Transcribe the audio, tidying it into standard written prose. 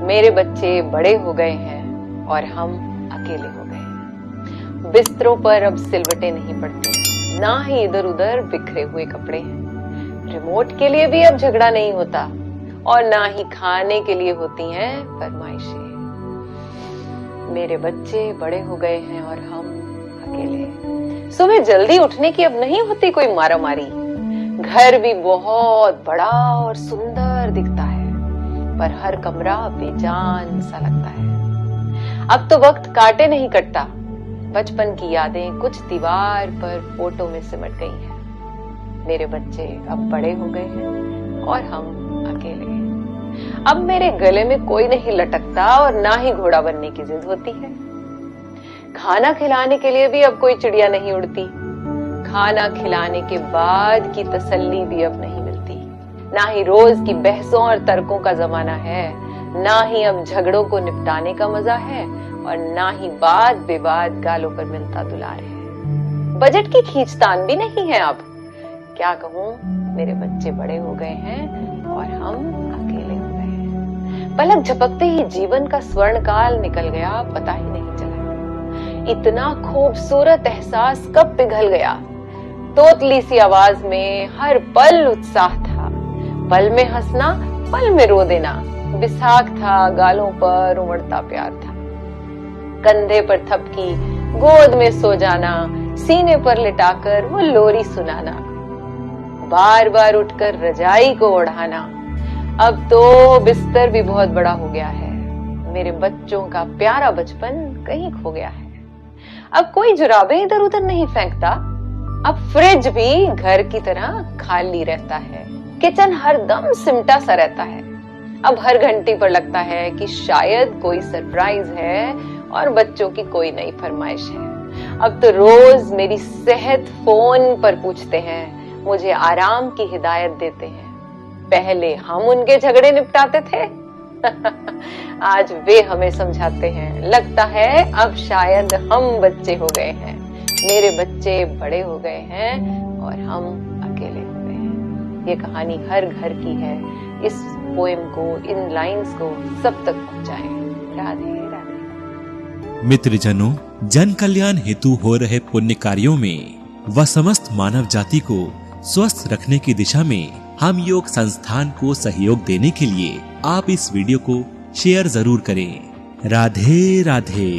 मेरे बच्चे बड़े हो गए हैं और हम अकेले हो गए हैं। बिस्तरों पर अब सिलवटें नहीं पड़ती, ना ही इधर उधर बिखरे हुए कपड़े हैं। रिमोट के लिए भी अब झगड़ा नहीं होता और ना ही खाने के लिए होती हैं फरमाइशें। मेरे बच्चे बड़े हो गए हैं और हम अकेले। सुबह जल्दी उठने की अब नहीं होती कोई मारामारी। घर भी बहुत बड़ा और सुंदर दिखता है, पर हर कमरा बेजान सा लगता है। अब तो वक्त काटे नहीं कटता। बचपन की यादें कुछ दीवार पर फोटो में सिमट गई हैं। मेरे बच्चे अब बड़े हो गए हैं और हम अकेले हैं। अब मेरे गले में कोई नहीं लटकता और ना ही घोड़ा बनने की जिद होती है। खाना खिलाने के लिए भी अब कोई चिड़िया नहीं उड़ती। खाना खिलाने के बाद की तसल्ली भी अब नहीं मिलती। ना ही रोज की बहसों और तर्कों का जमाना है, ना ही अब झगड़ों को निपटाने का मजा है और ना ही बात बेबात गालों पर मिलता दुलार है। बजट की खींचतान भी नहीं है अब। क्या कहूं, मेरे बच्चे बड़े हो गए हैं और हम अकेले हो गए हैं। पलक झपकते ही जीवन का स्वर्ण काल निकल गया, पता ही नहीं चला। इतना खूबसूरत एहसास कब पिघल गया। तोतली सी आवाज में हर पल उत्साह था। पल में हंसना, पल में रो देना। बिसाख था, गालों पर उमड़ता प्यार था। कंधे पर थपकी, गोद में सो जाना, सीने पर लिटाकर वो लोरी सुनाना, बार बार उठकर रजाई को ओढ़ाना। अब तो बिस्तर भी बहुत बड़ा हो गया है। मेरे बच्चों का प्यारा बचपन कहीं खो गया है। अब कोई जुराबें इधर उधर नहीं फेंकता। अब फ्रिज भी घर की तरह खाली रहता है। किचन हरदम सिमटा सा रहता है। अब हर घंटी पर लगता है कि शायद कोई सरप्राइज है और बच्चों की कोई नई फरमाइश है। अब तो रोज मेरी सेहत फोन पर पूछते हैं, मुझे आराम की हिदायत देते हैं। पहले हम उनके झगड़े निपटाते थे आज वे हमें समझाते हैं। लगता है अब शायद हम बच्चे हो गए हैं। मेरे बच्चे बड़े हो गए हैं और हम अकेले हो गए हैं। ये कहानी हर घर की है। इस पोएम को, इन लाइंस को सब तक पहुंचाएं। राधे राधे। मित्रजनों, जन कल्याण हेतु हो रहे पुण्य कार्यों में व समस्त मानव जाति को स्वस्थ रखने की दिशा में हम योग संस्थान को सहयोग देने के लिए आप इस वीडियो को शेयर जरूर करें। राधे राधे।